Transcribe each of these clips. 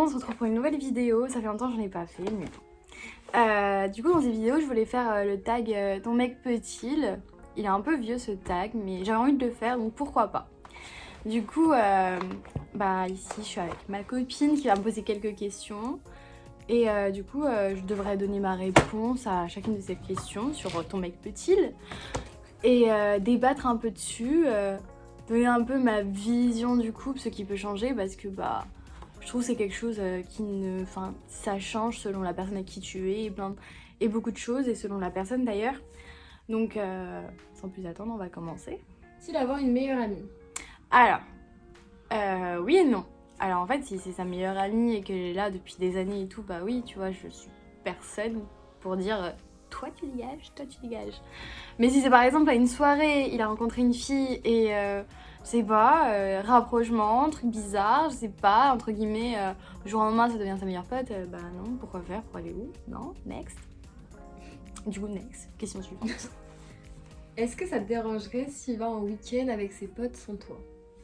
on se retrouve pour une nouvelle vidéo. Ça fait longtemps que j'en ai pas fait, mais bon. Du coup, dans cette vidéo, je voulais faire le tag ton mec peut-il. Il est un peu vieux ce tag, mais j'avais envie de le faire, donc pourquoi pas. Du coup, ici, je suis avec ma copine qui va me poser quelques questions. Et du coup, je devrais donner ma réponse à chacune de ces questions sur ton mec peut-il. Et débattre un peu dessus, donner un peu ma vision du couple, ce qui peut changer, parce que je trouve que c'est quelque chose qui ne... Enfin, ça change selon la personne avec qui tu es et beaucoup de choses, et selon la personne d'ailleurs. Donc, sans plus attendre, on va commencer. Faut-il avoir une meilleure amie? Alors, oui et non. Alors en fait, si c'est sa meilleure amie et qu'elle est là depuis des années et tout, bah oui, tu vois, je suis personne pour dire toi tu dégages, toi tu dégages. Mais si c'est par exemple à une soirée, il a rencontré une fille et je sais pas, rapprochement, truc bizarre, je sais pas, entre guillemets, le jour au lendemain ça devient sa meilleure pote, bah non, pourquoi faire, pour aller où? Non, next. Du coup, next. Question suivante. Est-ce que ça te dérangerait s'il va en week-end avec ses potes sans toi?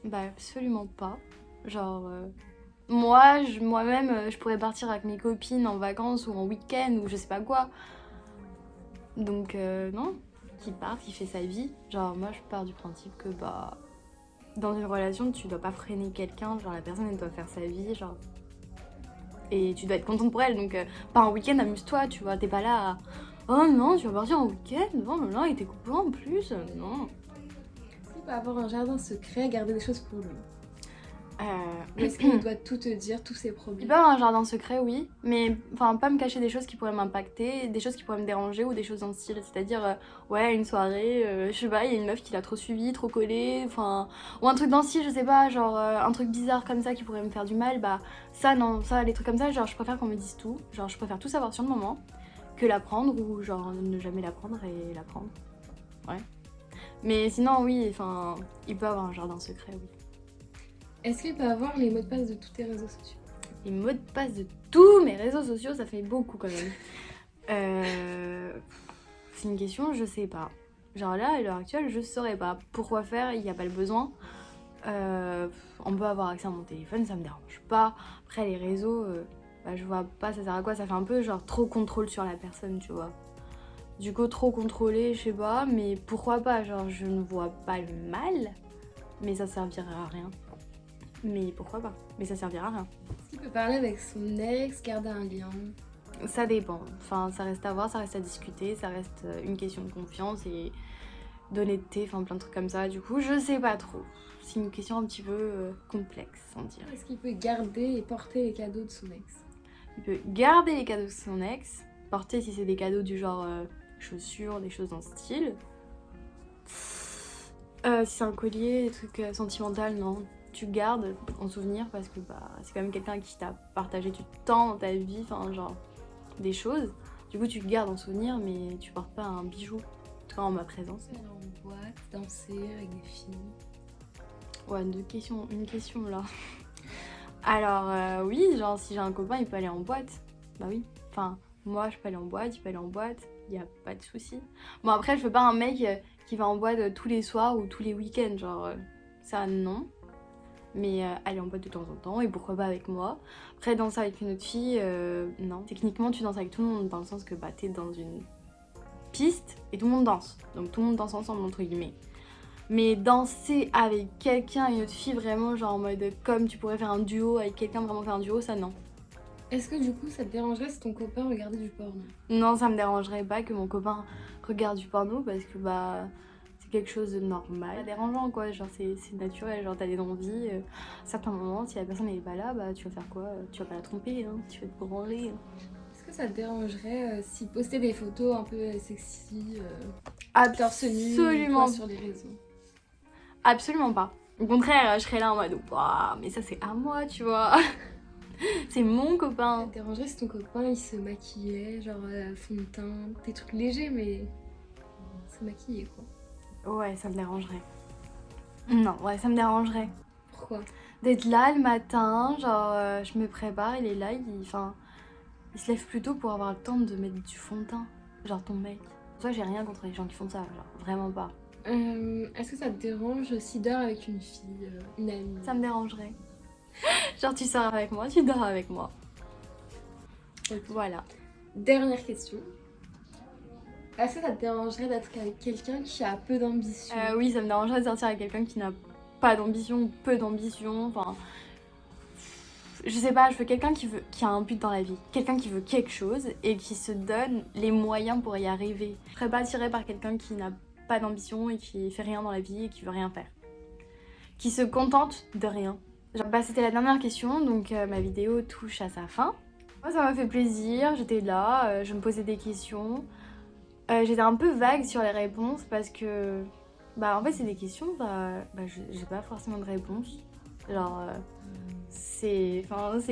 Bah absolument pas. Genre, moi-même, je pourrais partir avec mes copines en vacances ou en week-end ou je sais pas quoi. Donc non, qu'il parte, qu'il fait sa vie. Genre moi je pars du principe que dans une relation tu dois pas freiner quelqu'un, genre la personne elle doit faire sa vie, genre. Et tu dois être contente pour elle, donc pas en week-end, amuse-toi, tu vois, t'es pas là à... Oh non, tu vas partir en week-end, non, non, non, et tes copains en plus, non. Est-ce qu'il peut avoir un jardin secret, garder des choses pour lui? Ou est-ce qu'il doit tout te dire, tous ses Il problèmes? peut avoir un jardin secret, oui, mais enfin pas me cacher des choses qui pourraient m'impacter, des choses qui pourraient me déranger ou des choses dans le style, c'est-à-dire ouais une soirée, je sais pas, il y a une meuf qui l'a trop suivi, trop collé, enfin ou un truc dans le style, je sais pas, genre un truc bizarre comme ça qui pourrait me faire du mal, bah ça non, ça les trucs comme ça, genre je préfère qu'on me dise tout, genre je préfère tout savoir sur le moment que l'apprendre ou genre ne jamais l'apprendre et l'apprendre, ouais. Mais sinon oui, enfin il peut avoir un jardin secret, oui. Est-ce qu'il peut avoir les mots de passe de tous tes réseaux sociaux? Les mots de passe de tous mes réseaux sociaux, ça fait beaucoup quand même. C'est une question, je sais pas. Genre là, à l'heure actuelle, je saurais pas. Pourquoi faire, il n'y a pas le besoin. On peut avoir accès à mon téléphone, ça me dérange pas. Après, les réseaux, je vois pas ça sert à quoi. Ça fait un peu genre trop contrôle sur la personne, tu vois. Du coup, trop contrôlé, je sais pas. Mais pourquoi pas? Genre, je ne vois pas le mal. Mais ça servira à rien. Mais pourquoi pas? Mais ça servira à rien. Est-ce qu'il peut parler avec son ex, garder un lien? Ça dépend, enfin ça reste à voir, ça reste à discuter, ça reste une question de confiance et d'honnêteté, enfin plein de trucs comme ça. Du coup, je sais pas trop. C'est une question un petit peu complexe, on dirait. Est-ce qu'il peut garder et porter les cadeaux de son ex? Il peut garder les cadeaux de son ex, porter si c'est des cadeaux du genre chaussures, des choses dans ce style. Si c'est un collier, des trucs sentimentaux, non. Tu gardes en souvenir parce que c'est quand même quelqu'un qui t'a partagé du temps dans ta vie, enfin genre des choses. Du coup tu le gardes en souvenir mais tu portes pas un bijou, en tout cas en ma présence. Aller en boîte, danser avec des filles. Ouais, une question là. Alors oui, genre si j'ai un copain il peut aller en boîte. Bah oui, enfin moi je peux aller en boîte, il peut aller en boîte, y a pas de souci. Bon après je veux pas un mec qui va en boîte tous les soirs ou tous les week-ends, genre ça non. Mais aller en boîte de temps en temps et pourquoi pas avec moi. Après danser avec une autre fille, non. Techniquement tu danses avec tout le monde dans le sens que t'es dans une piste et tout le monde danse. Donc tout le monde danse ensemble entre guillemets. Mais danser avec quelqu'un, une autre fille vraiment genre en mode comme tu pourrais faire un duo avec quelqu'un, vraiment faire un duo, ça non. Est-ce que du coup ça te dérangerait si ton copain regardait du porno? Non, ça me dérangerait pas que mon copain regarde du porno parce que c'est quelque chose de normal. Pas dérangeant quoi, genre c'est naturel, genre t'as des envies. À certains moments, si la personne n'est pas là, tu vas faire quoi? Tu vas pas la tromper, hein, tu vas te branler. Est-ce que ça te dérangerait si poster des photos un peu sexy, torse nu Absolument. sur les réseaux? Absolument pas. Au contraire, je serais là en mode waouh, mais ça c'est à moi, tu vois. C'est mon copain. Ça te dérangerait si ton copain il se maquillait, genre fond de teint, des trucs légers mais se maquiller quoi? Ouais, ça me dérangerait. Non, ouais, ça me dérangerait. Pourquoi? D'être là le matin, genre je me prépare, il est là, il se lève plus tôt pour avoir le temps de mettre du fond de teint. Genre ton mec. Toi, j'ai rien contre les gens qui font ça, genre vraiment pas. Est-ce que ça te dérange s'il dort avec une fille, une amie? Ça me dérangerait. Genre tu sors avec moi, tu dors avec moi. Ok. Voilà. Dernière question. Est-ce que ça te dérangerait d'être avec quelqu'un qui a peu d'ambition? Oui, ça me dérangerait de sortir avec quelqu'un qui n'a pas d'ambition ou peu d'ambition. Enfin, je sais pas, je veux quelqu'un qui a un but dans la vie. Quelqu'un qui veut quelque chose et qui se donne les moyens pour y arriver. Je serais pas attirée par quelqu'un qui n'a pas d'ambition et qui fait rien dans la vie et qui veut rien faire. Qui se contente de rien. Genre, bah, c'était la dernière question, donc ma vidéo touche à sa fin. Moi, ça m'a fait plaisir, j'étais là, je me posais des questions. J'étais un peu vague sur les réponses parce que, bah, en fait, c'est des questions, j'ai pas forcément de réponse. Genre, c'est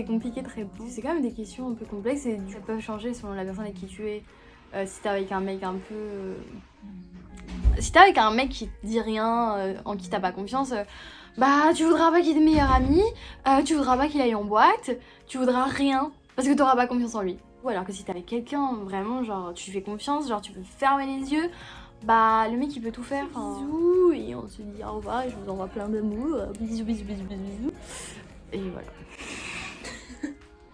compliqué de répondre. C'est quand même des questions un peu complexes et ça peut changer selon la personne avec qui tu es. Si t'es avec un mec un peu. Si t'es avec un mec qui te dit rien, en qui t'as pas confiance, bah, tu voudras pas qu'il ait de meilleur ami, tu voudras pas qu'il aille en boîte, tu voudras rien parce que t'auras pas confiance en lui. Ou alors que si t'es avec quelqu'un, vraiment, genre, tu lui fais confiance, genre, tu peux fermer les yeux, bah, le mec, il peut tout faire. Bisous, et on se dit au revoir, et je vous envoie plein d'amour. Bisous, bisous, bisous, bisous, bisous. Et voilà.